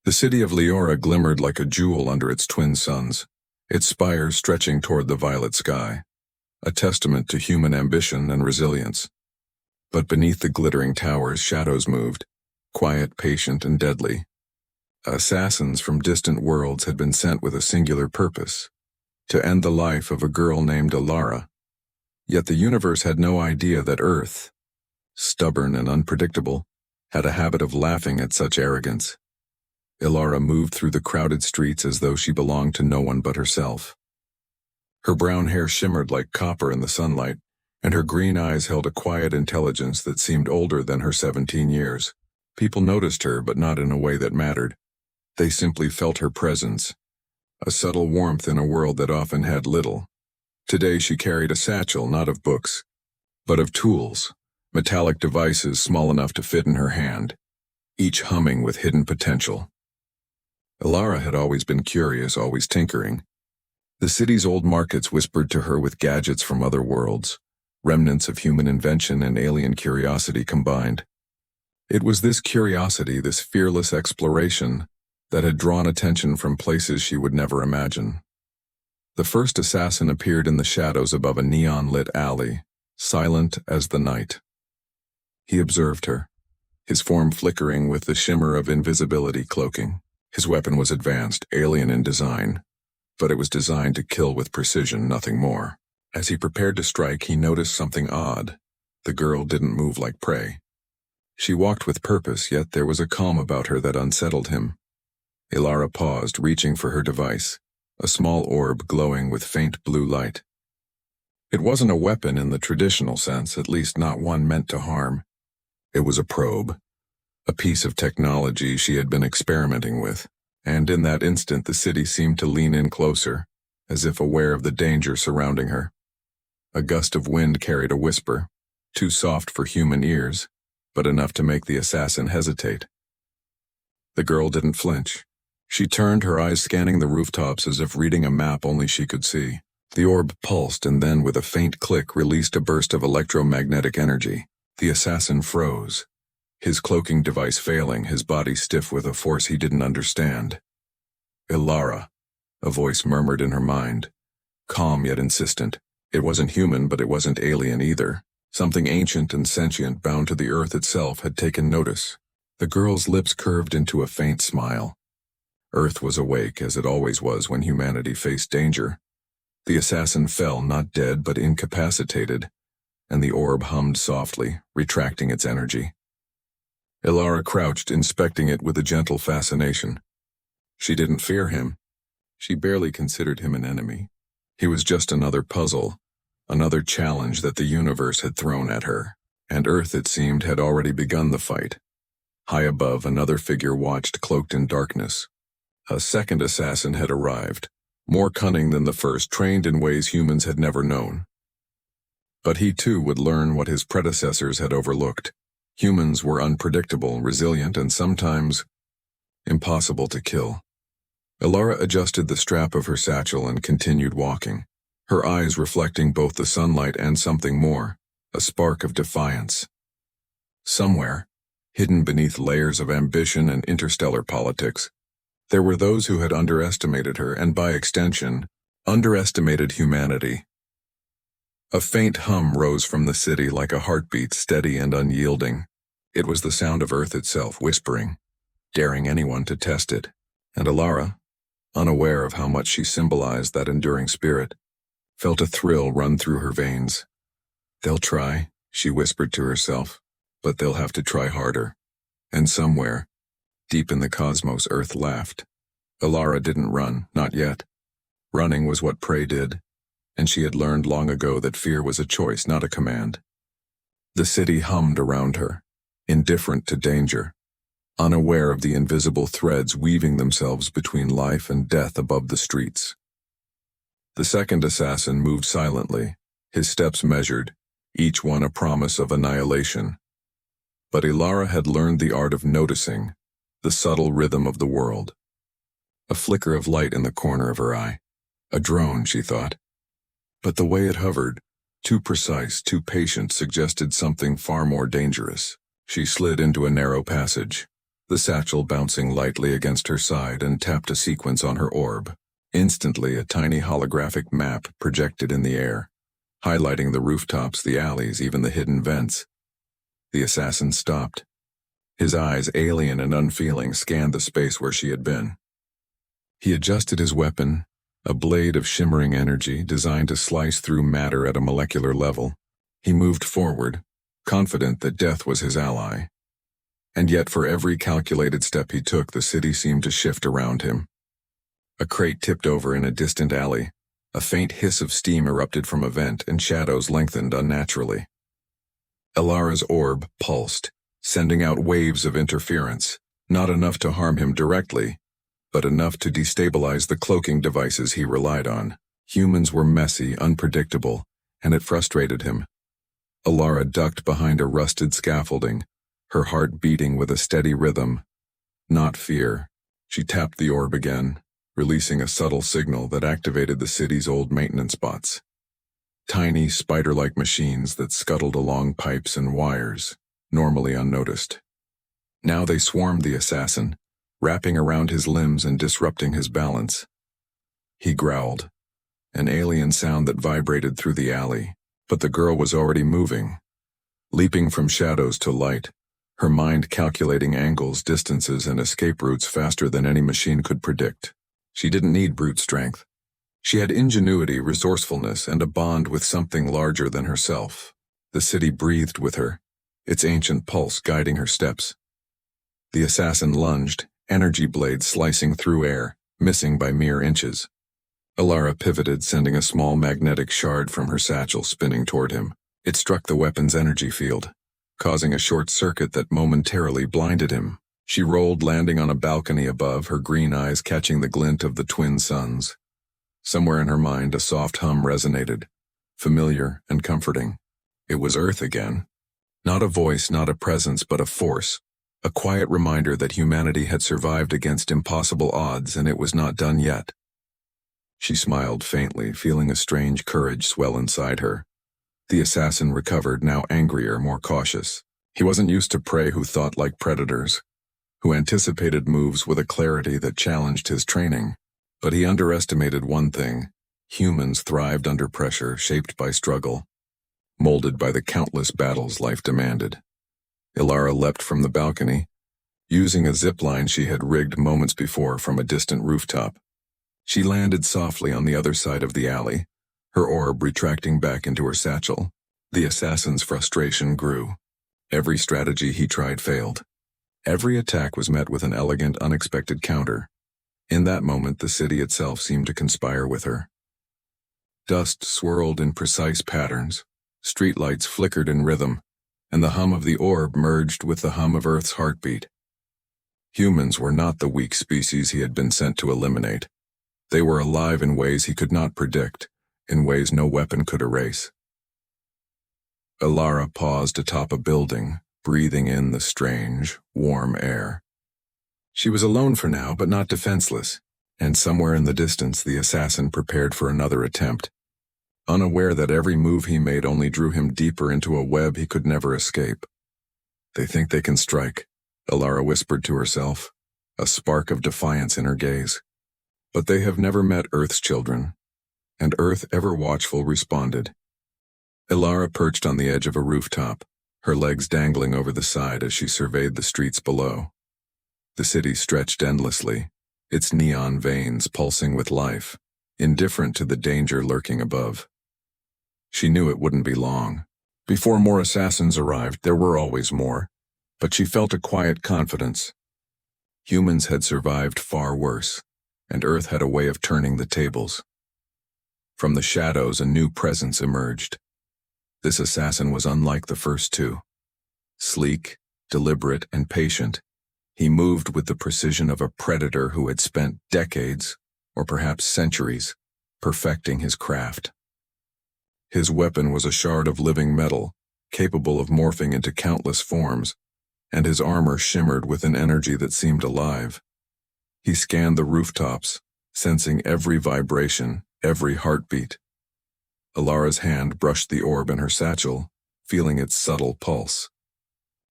The city of Leora glimmered like a jewel under its twin suns, its spires stretching toward the violet sky, a testament to human ambition and resilience. But beneath the glittering towers, shadows moved, quiet, patient, and deadly. Assassins from distant worlds had been sent with a singular purpose: to end the life of a girl named Elara. Yet the universe had no idea that Earth, stubborn and unpredictable, had a habit of laughing at such arrogance. Elara moved through the crowded streets as though she belonged to no one but herself. Her brown hair shimmered like copper in the sunlight, and her green eyes held a quiet intelligence that seemed older than her 17 years. People noticed her, but not in a way that mattered. They simply felt her presence, a subtle warmth in a world that often had little. Today she carried a satchel not of books, but of tools, metallic devices small enough to fit in her hand, each humming with hidden potential. Elara had always been curious, always tinkering. The city's old markets whispered to her with gadgets from other worlds, remnants of human invention and alien curiosity combined. It was this curiosity, this fearless exploration, that had drawn attention from places she would never imagine. The first assassin appeared in the shadows above a neon-lit alley, silent as the night. He observed her, his form flickering with the shimmer of invisibility cloaking. His weapon was advanced, alien in design, but it was designed to kill with precision, nothing more. As he prepared to strike, he noticed something odd. The girl didn't move like prey. She walked with purpose, yet there was a calm about her that unsettled him. Elara paused, reaching for her device, a small orb glowing with faint blue light. It wasn't a weapon in the traditional sense, at least not one meant to harm. It was a probe, a piece of technology she had been experimenting with, and in that instant the city seemed to lean in closer, as if aware of the danger surrounding her. A gust of wind carried a whisper, too soft for human ears, but enough to make the assassin hesitate. The girl didn't flinch. She turned, her eyes scanning the rooftops as if reading a map only she could see. The orb pulsed and then, with a faint click, released a burst of electromagnetic energy. The assassin froze, his cloaking device failing, his body stiff with a force he didn't understand. Elara, a voice murmured in her mind, calm yet insistent. It wasn't human, but it wasn't alien either. Something ancient and sentient, bound to the earth itself, had taken notice. The girl's lips curved into a faint smile. Earth was awake, as it always was when humanity faced danger. The assassin fell, not dead, but incapacitated, and the orb hummed softly, retracting its energy. Elara crouched, inspecting it with a gentle fascination. She didn't fear him. She barely considered him an enemy. He was just another puzzle, another challenge that the universe had thrown at her, and Earth, it seemed, had already begun the fight. High above, another figure watched, cloaked in darkness. A second assassin had arrived, more cunning than the first, trained in ways humans had never known. But he too would learn what his predecessors had overlooked. Humans were unpredictable, resilient, and sometimes impossible to kill. Elara adjusted the strap of her satchel and continued walking, her eyes reflecting both the sunlight and something more, a spark of defiance. Somewhere, hidden beneath layers of ambition and interstellar politics, there were those who had underestimated her and, by extension, underestimated humanity. A faint hum rose from the city like a heartbeat, steady and unyielding. It was the sound of Earth itself whispering, daring anyone to test it, and Elara, unaware of how much she symbolized that enduring spirit, felt a thrill run through her veins. They'll try, she whispered to herself, but they'll have to try harder. And somewhere, deep in the cosmos, Earth laughed. Elara didn't run, not yet. Running was what prey did, and she had learned long ago that fear was a choice, not a command. The city hummed around her, indifferent to danger, unaware of the invisible threads weaving themselves between life and death above the streets. The second assassin moved silently, his steps measured, each one a promise of annihilation. But Elara had learned the art of noticing, the subtle rhythm of the world. A flicker of light in the corner of her eye. A drone, she thought. But the way it hovered, too precise, too patient, suggested something far more dangerous. She slid into a narrow passage, the satchel bouncing lightly against her side, and tapped a sequence on her orb. Instantly, a tiny holographic map projected in the air, highlighting the rooftops, the alleys, even the hidden vents. The assassin stopped. His eyes, alien and unfeeling, scanned the space where she had been. He adjusted his weapon, a blade of shimmering energy designed to slice through matter at a molecular level. He moved forward, confident that death was his ally. And yet for every calculated step he took, the city seemed to shift around him. A crate tipped over in a distant alley. A faint hiss of steam erupted from a vent, and shadows lengthened unnaturally. Elara's orb pulsed, sending out waves of interference, not enough to harm him directly, but enough to destabilize the cloaking devices he relied on. Humans were messy, unpredictable, and it frustrated him. Elara ducked behind a rusted scaffolding, her heart beating with a steady rhythm. Not fear. She tapped the orb again, releasing a subtle signal that activated the city's old maintenance bots. Tiny, spider-like machines that scuttled along pipes and wires, normally unnoticed. Now they swarmed the assassin, wrapping around his limbs and disrupting his balance. He growled, an alien sound that vibrated through the alley, but the girl was already moving, leaping from shadows to light, her mind calculating angles, distances, and escape routes faster than any machine could predict. She didn't need brute strength. She had ingenuity, resourcefulness, and a bond with something larger than herself. The city breathed with her, its ancient pulse guiding her steps. The assassin lunged, energy blades slicing through air, missing by mere inches. Elara pivoted, sending a small magnetic shard from her satchel spinning toward him. It struck the weapon's energy field, causing a short circuit that momentarily blinded him. She rolled, landing on a balcony above, her green eyes catching the glint of the twin suns. Somewhere in her mind, a soft hum resonated, familiar and comforting. It was Earth again. Not a voice, not a presence, but a force. A quiet reminder that humanity had survived against impossible odds, and it was not done yet. She smiled faintly, feeling a strange courage swell inside her. The assassin recovered, now angrier, more cautious. He wasn't used to prey who thought like predators, who anticipated moves with a clarity that challenged his training. But he underestimated one thing. Humans thrived under pressure, shaped by struggle, molded by the countless battles life demanded. Elara leapt from the balcony, using a zipline she had rigged moments before from a distant rooftop. She landed softly on the other side of the alley, her orb retracting back into her satchel. The assassin's frustration grew. Every strategy he tried failed. Every attack was met with an elegant, unexpected counter. In that moment, the city itself seemed to conspire with her. Dust swirled in precise patterns, streetlights flickered in rhythm, and the hum of the orb merged with the hum of Earth's heartbeat. Humans were not the weak species he had been sent to eliminate. They were alive in ways he could not predict, in ways no weapon could erase. Elara paused atop a building, breathing in the strange, warm air. She was alone for now, but not defenseless, and somewhere in the distance the assassin prepared for another attempt, unaware that every move he made only drew him deeper into a web he could never escape. "They think they can strike," Elara whispered to herself, a spark of defiance in her gaze. "But they have never met Earth's children," and Earth, ever watchful, responded. Elara perched on the edge of a rooftop, her legs dangling over the side as she surveyed the streets below. The city stretched endlessly, its neon veins pulsing with life, indifferent to the danger lurking above. She knew it wouldn't be long. Before more assassins arrived, there were always more, but she felt a quiet confidence. Humans had survived far worse, and Earth had a way of turning the tables. From the shadows, a new presence emerged. This assassin was unlike the first two. Sleek, deliberate, and patient, he moved with the precision of a predator who had spent decades, or perhaps centuries, perfecting his craft. His weapon was a shard of living metal, capable of morphing into countless forms, and his armor shimmered with an energy that seemed alive. He scanned the rooftops, sensing every vibration, every heartbeat. Elara's hand brushed the orb in her satchel, feeling its subtle pulse.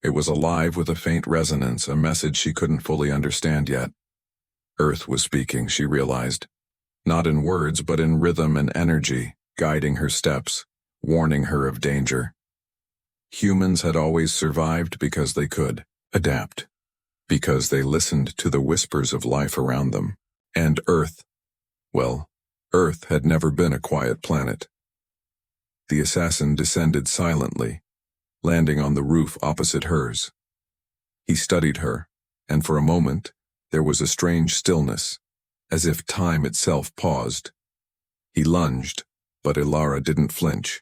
It was alive with a faint resonance, a message she couldn't fully understand yet. Earth was speaking, she realized. Not in words, but in rhythm and energy, guiding her steps, warning her of danger. Humans had always survived because they could adapt, because they listened to the whispers of life around them. And Earth, well, Earth had never been a quiet planet. The assassin descended silently, landing on the roof opposite hers. He studied her, and for a moment, there was a strange stillness, as if time itself paused. He lunged, but Elara didn't flinch.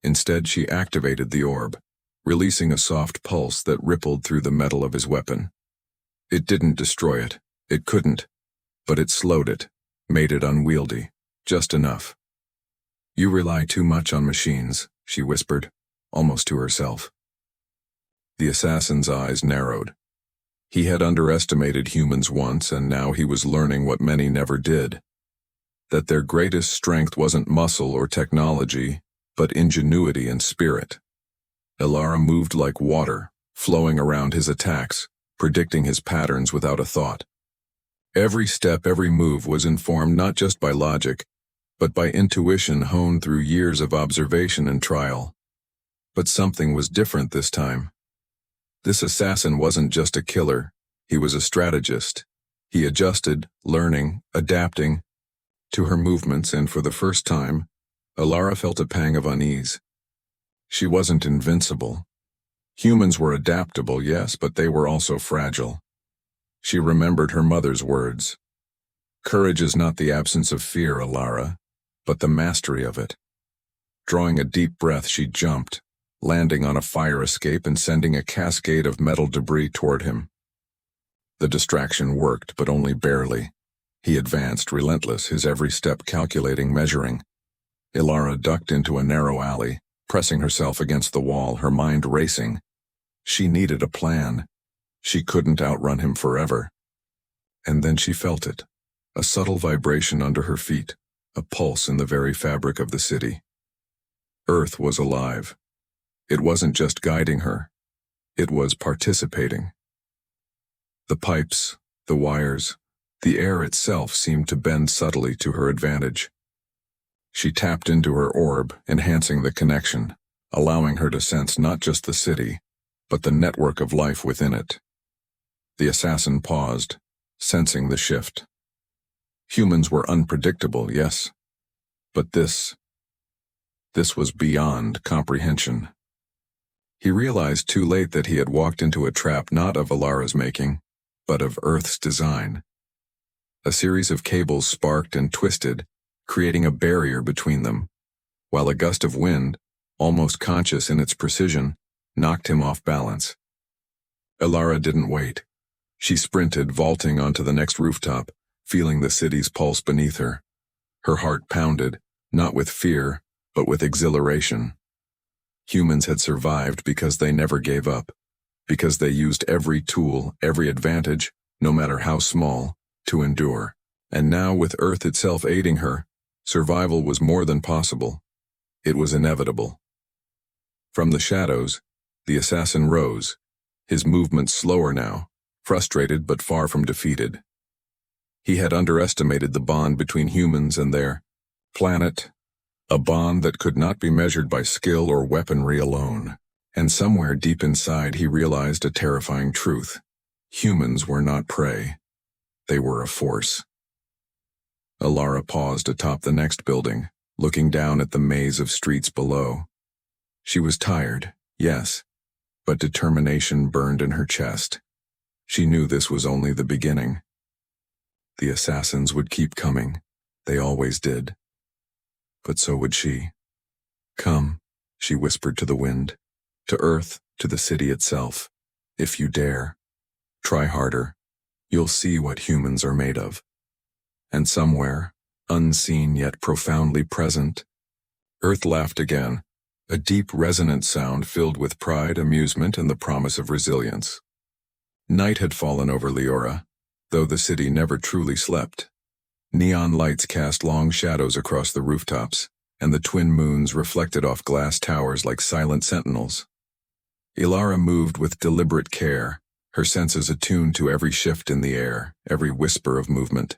Instead, she activated the orb, releasing a soft pulse that rippled through the metal of his weapon. It didn't destroy it, it couldn't, but it slowed it, made it unwieldy, just enough. "You rely too much on machines," she whispered, almost to herself. The assassin's eyes narrowed. He had underestimated humans once, and now he was learning what many never did. That their greatest strength wasn't muscle or technology, but ingenuity and spirit. Elara moved like water, flowing around his attacks, predicting his patterns without a thought. Every step, every move was informed not just by logic, but by intuition honed through years of observation and trial. But something was different this time. This assassin wasn't just a killer, he was a strategist. He adjusted, learning, adapting to her movements, and for the first time, Elara felt a pang of unease. She wasn't invincible. Humans were adaptable, yes, but they were also fragile. She remembered her mother's words. "Courage is not the absence of fear, Elara, but the mastery of it." Drawing a deep breath, she jumped, landing on a fire escape and sending a cascade of metal debris toward him. The distraction worked, but only barely. He advanced, relentless, his every step calculating, measuring. Elara ducked into a narrow alley, pressing herself against the wall, her mind racing. She needed a plan. She couldn't outrun him forever. And then she felt it, a subtle vibration under her feet, a pulse in the very fabric of the city. Earth was alive. It wasn't just guiding her. It was participating. The pipes, the wires, the air itself seemed to bend subtly to her advantage. She tapped into her orb, enhancing the connection, allowing her to sense not just the city, but the network of life within it. The assassin paused, sensing the shift. Humans were unpredictable, yes, but this was beyond comprehension. He realized too late that he had walked into a trap not of Elara's making, but of Earth's design. A series of cables sparked and twisted, creating a barrier between them, while a gust of wind, almost conscious in its precision, knocked him off balance. Elara didn't wait. She sprinted, vaulting onto the next rooftop, feeling the city's pulse beneath her. Her heart pounded, not with fear, but with exhilaration. Humans had survived because they never gave up, because they used every tool, every advantage, no matter how small, to endure. And now, with Earth itself aiding her, survival was more than possible. It was inevitable. From the shadows, the assassin rose, his movements slower now, frustrated but far from defeated. He had underestimated the bond between humans and their planet, a bond that could not be measured by skill or weaponry alone. And somewhere deep inside he realized a terrifying truth. Humans were not prey. They were a force. Elara paused atop the next building, looking down at the maze of streets below. She was tired, yes, but determination burned in her chest. She knew this was only the beginning. The assassins would keep coming. They always did. But so would she. "Come," she whispered to the wind, to Earth, to the city itself. "If you dare. Try harder. You'll see what humans are made of." And somewhere, unseen yet profoundly present, Earth laughed again, a deep resonant sound filled with pride, amusement, and the promise of resilience. Night had fallen over Elara, though the city never truly slept. Neon lights cast long shadows across the rooftops, and the twin moons reflected off glass towers like silent sentinels. Elara moved with deliberate care, her senses attuned to every shift in the air, every whisper of movement.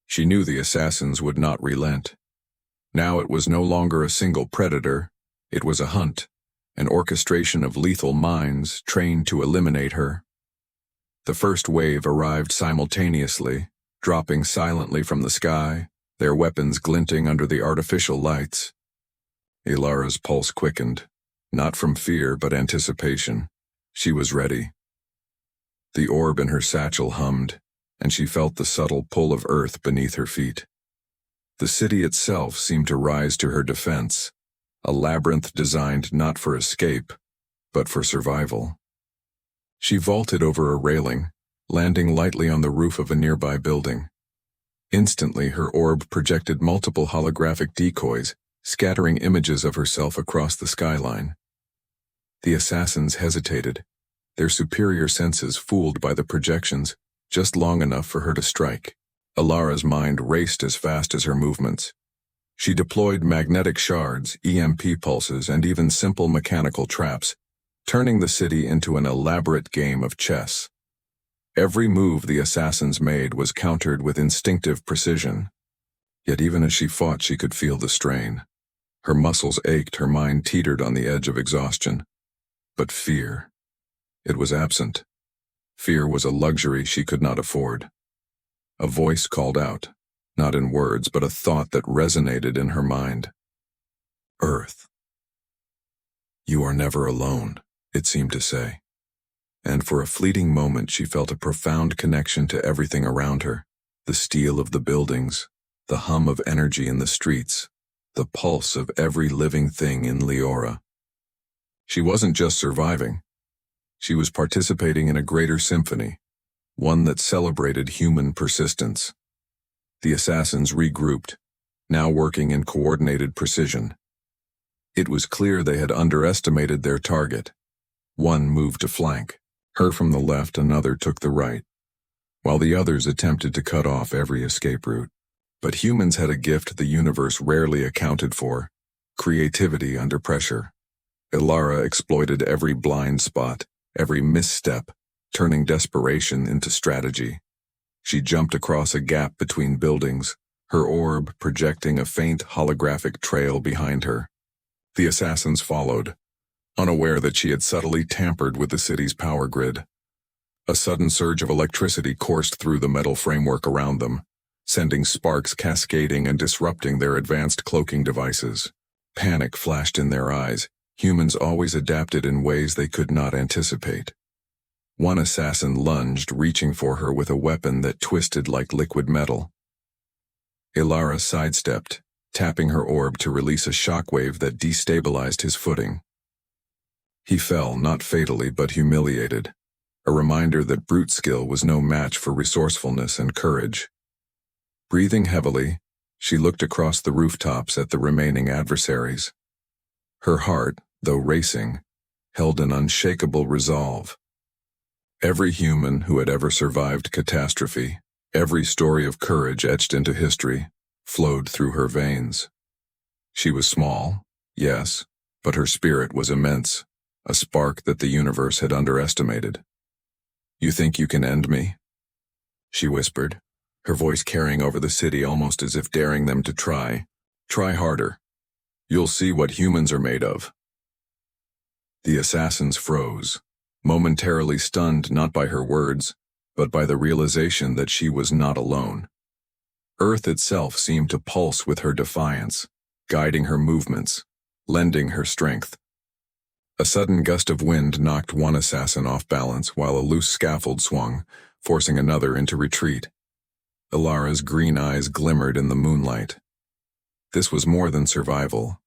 She knew the assassins would not relent. Now it was no longer a single predator, it was a hunt, an orchestration of lethal minds trained to eliminate her. The first wave arrived simultaneously, dropping silently from the sky, their weapons glinting under the artificial lights. Elara's pulse quickened, not from fear but anticipation. She was ready. The orb in her satchel hummed, and she felt the subtle pull of earth beneath her feet. The city itself seemed to rise to her defense, a labyrinth designed not for escape, but for survival. She vaulted over a railing, landing lightly on the roof of a nearby building. Instantly, her orb projected multiple holographic decoys, scattering images of herself across the skyline. The assassins hesitated, their superior senses fooled by the projections, just long enough for her to strike. Elara's mind raced as fast as her movements. She deployed magnetic shards, EMP pulses, and even simple mechanical traps, turning the city into an elaborate game of chess. Every move the assassins made was countered with instinctive precision. Yet even as she fought, she could feel the strain. Her muscles ached, her mind teetered on the edge of exhaustion. But fear, it was absent. Fear was a luxury she could not afford. A voice called out, not in words, but a thought that resonated in her mind. Earth. You are never alone, it seemed to say. And for a fleeting moment she felt a profound connection to everything around her, the steel of the buildings, the hum of energy in the streets, the pulse of every living thing in Leora. She wasn't just surviving. She was participating in a greater symphony, one that celebrated human persistence. The assassins regrouped, now working in coordinated precision. It was clear they had underestimated their target. One moved to flank, her from the left, another took the right, while the others attempted to cut off every escape route. But humans had a gift the universe rarely accounted for: creativity under pressure. Elara exploited every blind spot, every misstep, turning desperation into strategy. She jumped across a gap between buildings, her orb projecting a faint holographic trail behind her. The assassins followed, unaware that she had subtly tampered with the city's power grid. A sudden surge of electricity coursed through the metal framework around them, sending sparks cascading and disrupting their advanced cloaking devices. Panic flashed in their eyes. Humans always adapted in ways they could not anticipate. One assassin lunged, reaching for her with a weapon that twisted like liquid metal. Elara sidestepped, tapping her orb to release a shockwave that destabilized his footing. He fell, not fatally but humiliated, a reminder that brute skill was no match for resourcefulness and courage. Breathing heavily, she looked across the rooftops at the remaining adversaries. Her heart, though racing, held an unshakable resolve. Every human who had ever survived catastrophe, every story of courage etched into history, flowed through her veins. She was small, yes, but her spirit was immense, a spark that the universe had underestimated. "You think you can end me?" she whispered, her voice carrying over the city almost as if daring them to try. "Try harder. You'll see what humans are made of." The assassins froze, momentarily stunned not by her words, but by the realization that she was not alone. Earth itself seemed to pulse with her defiance, guiding her movements, lending her strength. A sudden gust of wind knocked one assassin off balance while a loose scaffold swung, forcing another into retreat. Elara's green eyes glimmered in the moonlight. This was more than survival.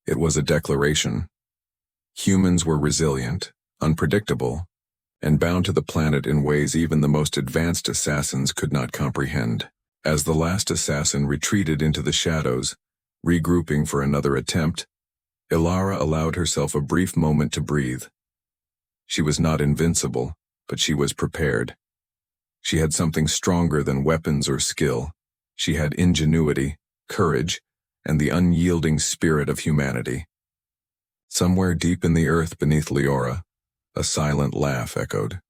It was a declaration. Humans were resilient, unpredictable, and bound to the planet in ways even the most advanced assassins could not comprehend. As the last assassin retreated into the shadows, regrouping for another attempt, Elara allowed herself a brief moment to breathe. She was not invincible, but she was prepared. She had something stronger than weapons or skill. She had ingenuity, courage, and the unyielding spirit of humanity. Somewhere deep in the earth beneath Leora, A silent laugh echoed.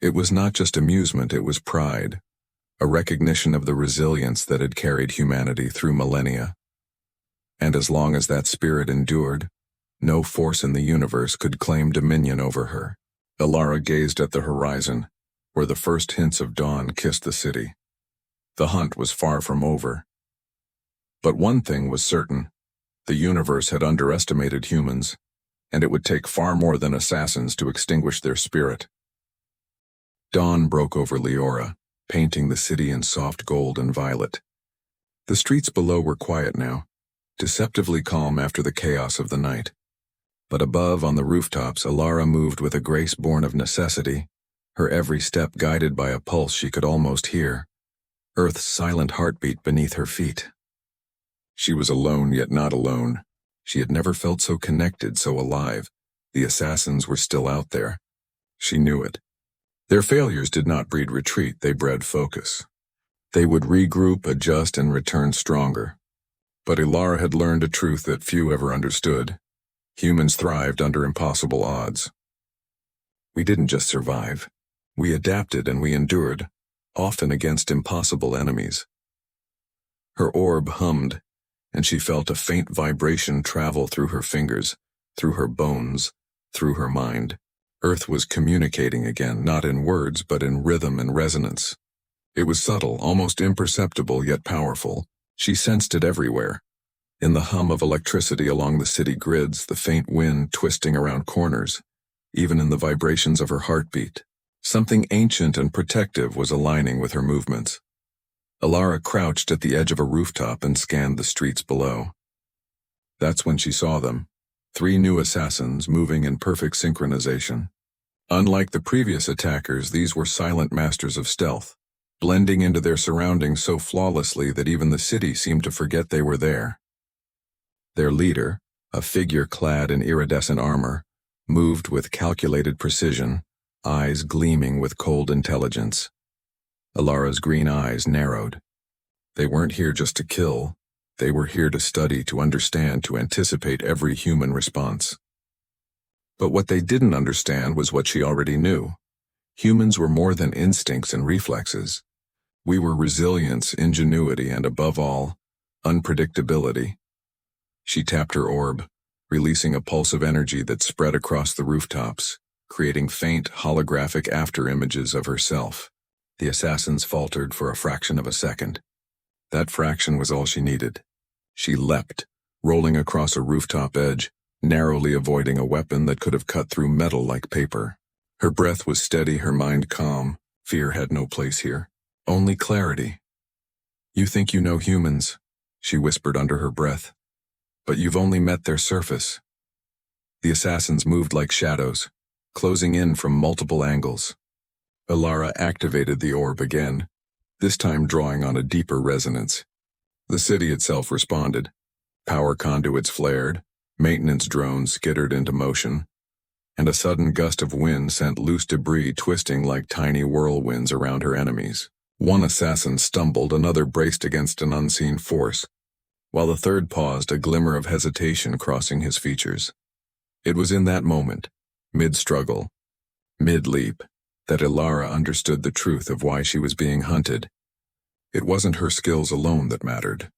It was not just amusement, it was pride, a recognition of the resilience that had carried humanity through millennia. And as long as that spirit endured, no force in the universe could claim dominion over her. Elara gazed at the horizon, where the first hints of dawn kissed the city. The hunt was far from over. But one thing was certain: the universe had underestimated humans, and it would take far more than assassins to extinguish their spirit. Dawn broke over Leora, painting the city in soft gold and violet. The streets below were quiet now, deceptively calm after the chaos of the night. But above, on the rooftops, Elara moved with a grace born of necessity, her every step guided by a pulse she could almost hear, Earth's silent heartbeat beneath her feet. She was alone, yet not alone. She had never felt so connected, so alive. The assassins were still out there. She knew it. Their failures did not breed retreat, they bred focus. They would regroup, adjust, and return stronger. But Elara had learned a truth that few ever understood. Humans thrived under impossible odds. We didn't just survive. We adapted and we endured, often against impossible enemies. Her orb hummed, and she felt a faint vibration travel through her fingers, through her bones, through her mind. Earth was communicating again, not in words, but in rhythm and resonance. It was subtle, almost imperceptible, yet powerful. She sensed it everywhere. In the hum of electricity along the city grids, the faint wind twisting around corners, even in the vibrations of her heartbeat. Something ancient and protective was aligning with her movements. Elara crouched at the edge of a rooftop and scanned the streets below. That's when she saw them. 3 new assassins moving in perfect synchronization. Unlike the previous attackers, these were silent masters of stealth, blending into their surroundings so flawlessly that even the city seemed to forget they were there. Their leader, a figure clad in iridescent armor, moved with calculated precision, eyes gleaming with cold intelligence. Elara's green eyes narrowed. They weren't here just to kill. They were here to study, to understand, to anticipate every human response. But what they didn't understand was what she already knew. Humans were more than instincts and reflexes. We were resilience, ingenuity, and above all, unpredictability. She tapped her orb, releasing a pulse of energy that spread across the rooftops, creating faint, holographic after-images of herself. The assassins faltered for a fraction of a second. That fraction was all she needed. She leapt, rolling across a rooftop edge, narrowly avoiding a weapon that could have cut through metal like paper. Her breath was steady, her mind calm. Fear had no place here. Only clarity. "You think you know humans," she whispered under her breath. "But you've only met their surface." The assassins moved like shadows, closing in from multiple angles. Elara activated the orb again, this time drawing on a deeper resonance. The city itself responded. Power conduits flared, maintenance drones skittered into motion, and a sudden gust of wind sent loose debris twisting like tiny whirlwinds around her enemies. One assassin stumbled, another braced against an unseen force, while the third paused, a glimmer of hesitation crossing his features. It was in that moment, mid-struggle, mid-leap, that Elara understood the truth of why she was being hunted. It wasn't her skills alone that mattered.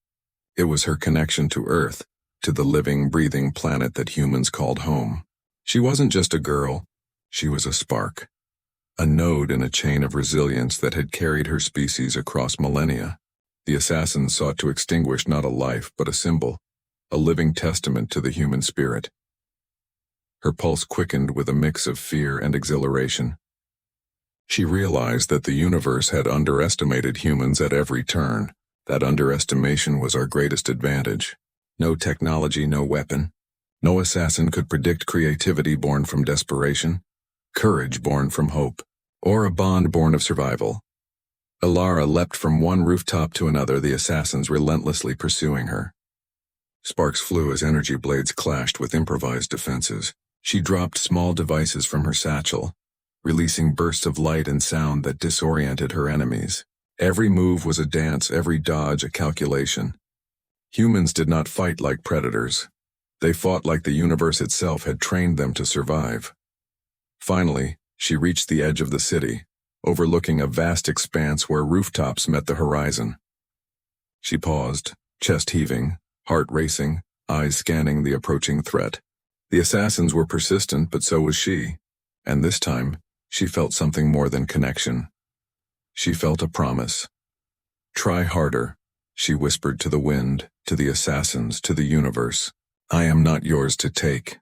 It was her connection to Earth, to the living, breathing planet that humans called home. She wasn't just a girl, she was a spark, a node in a chain of resilience that had carried her species across millennia. The assassins sought to extinguish not a life, but a symbol, a living testament to the human spirit. Her pulse quickened with a mix of fear and exhilaration. She realized that the universe had underestimated humans at every turn. That underestimation was our greatest advantage. No technology, no weapon. No assassin could predict creativity born from desperation, courage born from hope, or a bond born of survival. Elara leapt from one rooftop to another, the assassins relentlessly pursuing her. Sparks flew as energy blades clashed with improvised defenses. She dropped small devices from her satchel, releasing bursts of light and sound that disoriented her enemies. Every move was a dance, every dodge a calculation. Humans did not fight like predators. They fought like the universe itself had trained them to survive. Finally, she reached the edge of the city, overlooking a vast expanse where rooftops met the horizon. She paused, chest heaving, heart racing, eyes scanning the approaching threat. The assassins were persistent, but so was she, and this time, she felt something more than connection. She felt a promise. "Try harder," she whispered to the wind, to the assassins, to the universe. "I am not yours to take."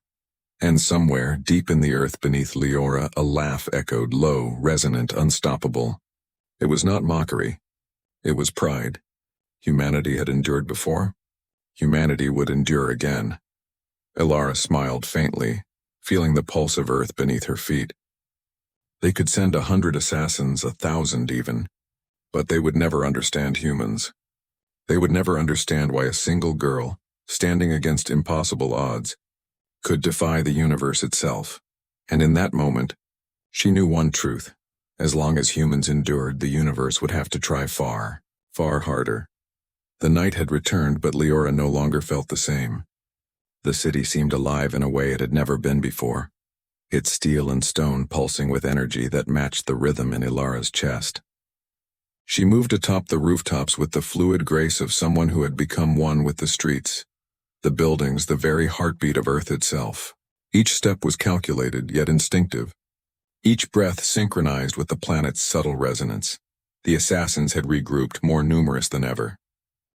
And somewhere, deep in the earth beneath Elara, a laugh echoed, low, resonant, unstoppable. It was not mockery. It was pride. Humanity had endured before. Humanity would endure again. Elara smiled faintly, feeling the pulse of earth beneath her feet. They could send 100 assassins, 1,000 even, but they would never understand humans. They would never understand why a single girl, standing against impossible odds, could defy the universe itself. And in that moment, she knew one truth. As long as humans endured, the universe would have to try far, far harder. The night had returned, but Elara no longer felt the same. The city seemed alive in a way it had never been before, its steel and stone pulsing with energy that matched the rhythm in Elara's chest. She moved atop the rooftops with the fluid grace of someone who had become one with the streets, the buildings, the very heartbeat of Earth itself. Each step was calculated, yet instinctive. Each breath synchronized with the planet's subtle resonance. The assassins had regrouped, more numerous than ever.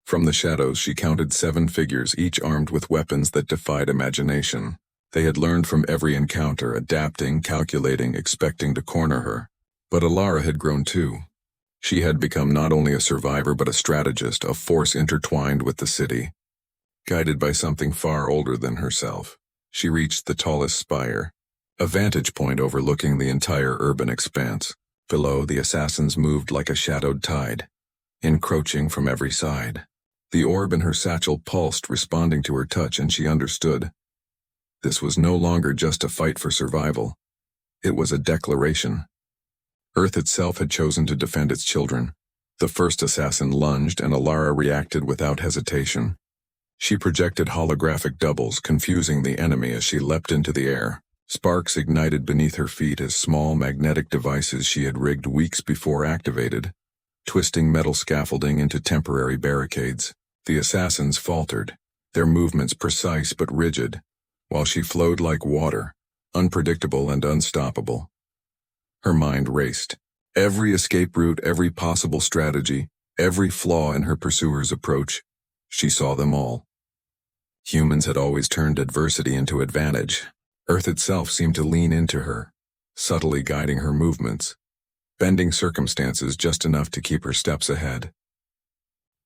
From the shadows she counted 7 figures, each armed with weapons that defied imagination. They had learned from every encounter, adapting, calculating, expecting to corner her. But Elara had grown too. She had become not only a survivor but a strategist, a force intertwined with the city. Guided by something far older than herself, she reached the tallest spire, a vantage point overlooking the entire urban expanse. Below, the assassins moved like a shadowed tide, encroaching from every side. The orb in her satchel pulsed, responding to her touch, and she understood. This was no longer just a fight for survival. It was a declaration. Earth itself had chosen to defend its children. The first assassin lunged, and Elara reacted without hesitation. She projected holographic doubles, confusing the enemy as she leapt into the air. Sparks ignited beneath her feet as small magnetic devices she had rigged weeks before activated, twisting metal scaffolding into temporary barricades. The assassins faltered, their movements precise but rigid, while she flowed like water, unpredictable and unstoppable. Her mind raced. Every escape route, every possible strategy, every flaw in her pursuer's approach, she saw them all. Humans had always turned adversity into advantage. Earth itself seemed to lean into her, subtly guiding her movements, bending circumstances just enough to keep her steps ahead.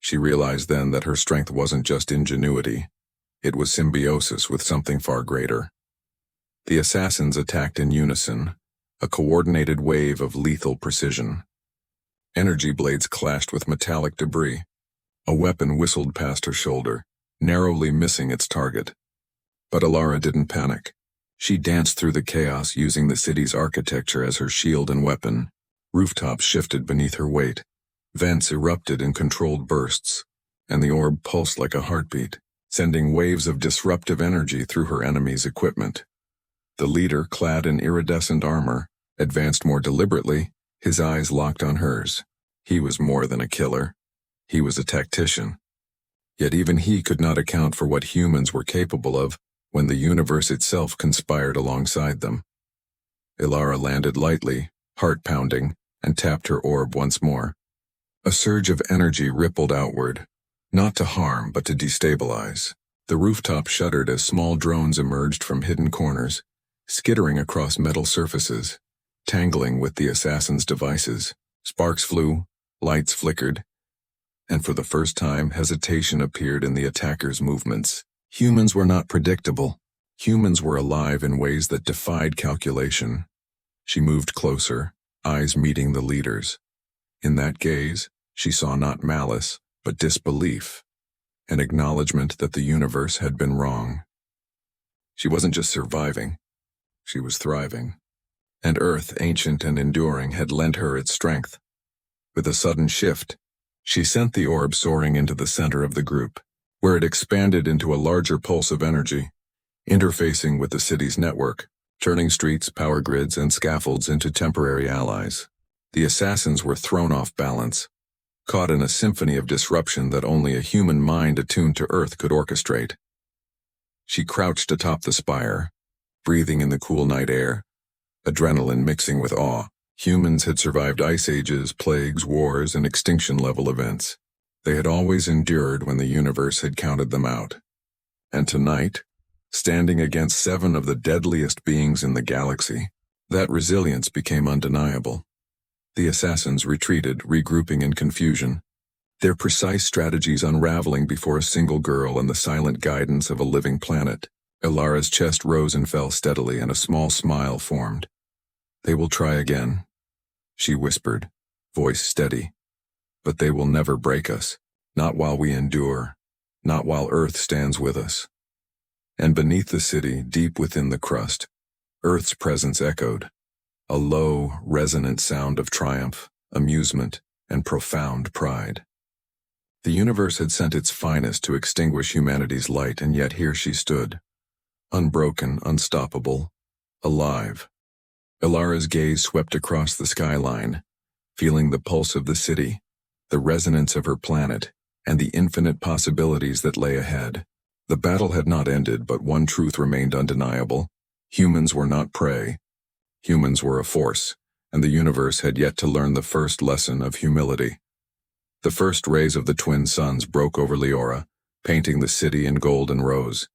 She realized then that her strength wasn't just ingenuity, it was symbiosis with something far greater. The assassins attacked in unison, a coordinated wave of lethal precision. Energy blades clashed with metallic debris. A weapon whistled past her shoulder, narrowly missing its target. But Elara didn't panic. She danced through the chaos, using the city's architecture as her shield and weapon. Rooftops shifted beneath her weight. Vents erupted in controlled bursts, and the orb pulsed like a heartbeat, sending waves of disruptive energy through her enemy's equipment. The leader, clad in iridescent armor, advanced more deliberately, his eyes locked on hers. He was more than a killer. He was a tactician. Yet even he could not account for what humans were capable of when the universe itself conspired alongside them. Elara landed lightly, heart pounding, and tapped her orb once more. A surge of energy rippled outward, not to harm but to destabilize. The rooftop shuddered as small drones emerged from hidden corners, skittering across metal surfaces, tangling with the assassin's devices. Sparks flew, lights flickered, and for the first time hesitation appeared in the attackers' movements. Humans were not predictable. Humans were alive in ways that defied calculation. She moved closer, eyes meeting the leader's. In that gaze, she saw not malice, but disbelief, an acknowledgement that the universe had been wrong. She wasn't just surviving, she was thriving. And Earth, ancient and enduring, had lent her its strength. With a sudden shift, she sent the orb soaring into the center of the group, where it expanded into a larger pulse of energy, interfacing with the city's network. turning streets, power grids, and scaffolds into temporary allies. The assassins were thrown off balance, caught in a symphony of disruption that only a human mind attuned to Earth could orchestrate. She crouched atop the spire, breathing in the cool night air, adrenaline mixing with awe. Humans had survived ice ages, plagues, wars, and extinction-level events. They had always endured when the universe had counted them out. And tonight, standing against 7 of the deadliest beings in the galaxy, that resilience became undeniable. The assassins retreated, regrouping in confusion, their precise strategies unraveling before a single girl and the silent guidance of a living planet. Elara's chest rose and fell steadily, and a small smile formed. "They will try again," she whispered, voice steady. "But they will never break us. Not while we endure. Not while Earth stands with us." And beneath the city, deep within the crust, Earth's presence echoed. A low, resonant sound of triumph, amusement, and profound pride. The universe had sent its finest to extinguish humanity's light, and yet here she stood, unbroken, unstoppable, alive. Elara's gaze swept across the skyline, feeling the pulse of the city, the resonance of her planet, and the infinite possibilities that lay ahead. The battle had not ended, but one truth remained undeniable. Humans were not prey. Humans were a force, and the universe had yet to learn the first lesson of humility. The first rays of the twin suns broke over Elara, painting the city in gold and rose.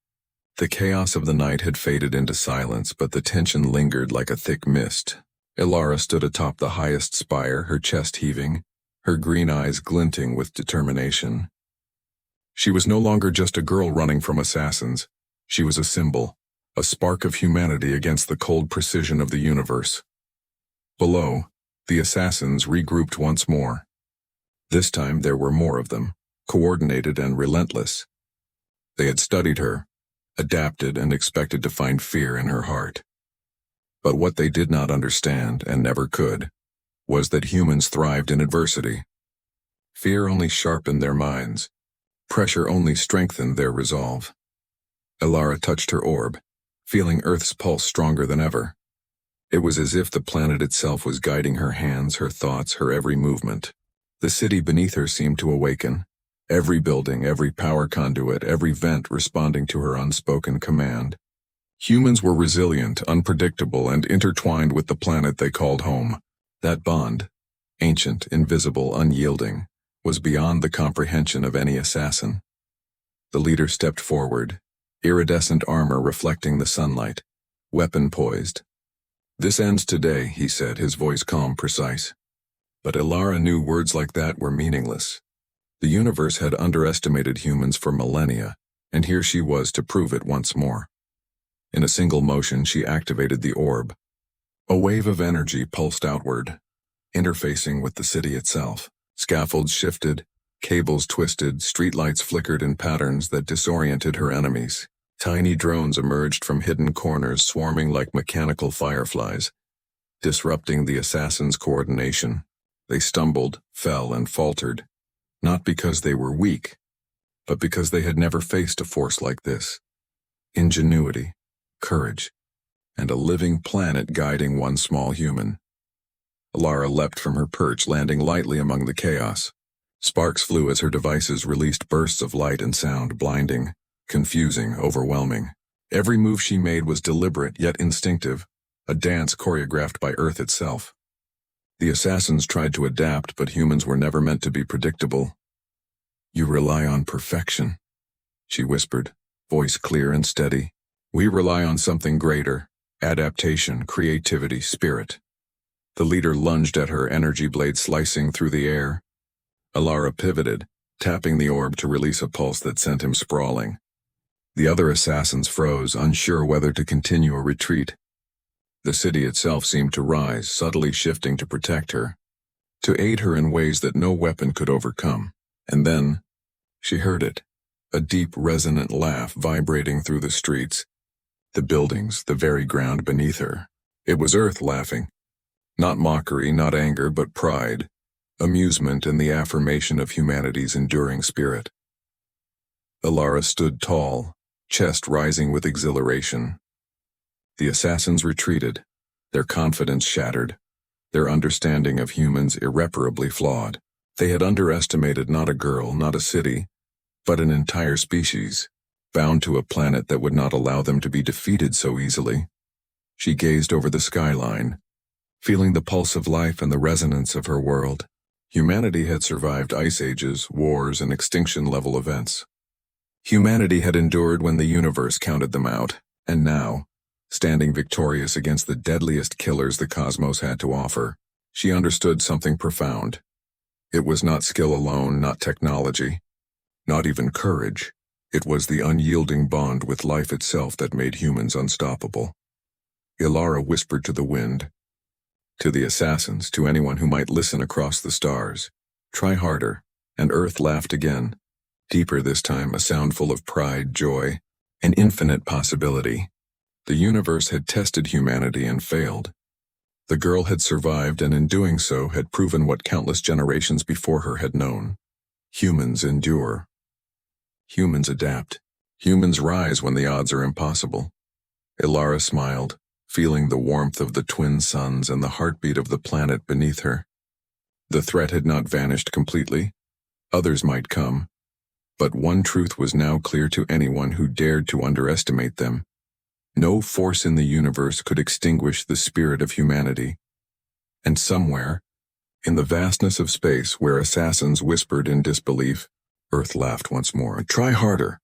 The chaos of the night had faded into silence, but the tension lingered like a thick mist. Elara stood atop the highest spire, her chest heaving, her green eyes glinting with determination. She was no longer just a girl running from assassins. She was a symbol, a spark of humanity against the cold precision of the universe. Below, the assassins regrouped once more. This time there were more of them, coordinated and relentless. They had studied her, adapted, and expected to find fear in her heart. But what they did not understand, and never could, was that humans thrived in adversity. Fear only sharpened their minds. Pressure only strengthened their resolve. Elara touched her orb, feeling Earth's pulse stronger than ever. It was as if the planet itself was guiding her hands, her thoughts, her every movement. The city beneath her seemed to awaken, every building, every power conduit, every vent responding to her unspoken command. Humans were resilient, unpredictable, and intertwined with the planet they called home. That bond, ancient, invisible, unyielding, was beyond the comprehension of any assassin. The leader stepped forward, iridescent armor reflecting the sunlight, weapon poised. "This ends today," he said, his voice calm, precise. But Elara knew words like that were meaningless. The universe had underestimated humans for millennia, and here she was to prove it once more. In a single motion, she activated the orb. A wave of energy pulsed outward, interfacing with the city itself. Scaffolds shifted, cables twisted, streetlights flickered in patterns that disoriented her enemies. Tiny drones emerged from hidden corners, swarming like mechanical fireflies, disrupting the assassins' coordination. They stumbled, fell, and faltered, not because they were weak, but because they had never faced a force like this. Ingenuity, courage, and a living planet guiding one small human. Elara leapt from her perch, landing lightly among the chaos. Sparks flew as her devices released bursts of light and sound, blinding, confusing, overwhelming. Every move she made was deliberate yet instinctive, a dance choreographed by Earth itself. The assassins tried to adapt, but humans were never meant to be predictable. "You rely on perfection," she whispered, voice clear and steady. "We rely on something greater: adaptation, creativity, spirit." The leader lunged at her, energy blade slicing through the air. Elara pivoted, tapping the orb to release a pulse that sent him sprawling. The other assassins froze, unsure whether to continue or retreat. The city itself seemed to rise, subtly shifting to protect her, to aid her in ways that no weapon could overcome. And then, she heard it, a deep, resonant laugh vibrating through the streets, the buildings, the very ground beneath her. It was Earth laughing. Not mockery, not anger, but pride, amusement, and the affirmation of humanity's enduring spirit. Elara stood tall, chest rising with exhilaration. The assassins retreated, their confidence shattered, their understanding of humans irreparably flawed. They had underestimated not a girl, not a city, but an entire species, bound to a planet that would not allow them to be defeated so easily. She gazed over the skyline, feeling the pulse of life and the resonance of her world. Humanity had survived ice ages, wars, and extinction-level events. Humanity had endured when the universe counted them out, and now, standing victorious against the deadliest killers the cosmos had to offer, she understood something profound. It was not skill alone, not technology, not even courage. It was the unyielding bond with life itself that made humans unstoppable. Elara whispered to the wind, to the assassins, to anyone who might listen across the stars, "Try harder," and Earth laughed again. Deeper this time, a sound full of pride, joy, and infinite possibility. The universe had tested humanity and failed. The girl had survived, and in doing so had proven what countless generations before her had known. Humans endure. Humans adapt. Humans rise when the odds are impossible. Elara smiled, feeling the warmth of the twin suns and the heartbeat of the planet beneath her. The threat had not vanished completely. Others might come. But one truth was now clear to anyone who dared to underestimate them. No force in the universe could extinguish the spirit of humanity. And somewhere, in the vastness of space where assassins whispered in disbelief, Earth laughed once more. "Try harder,"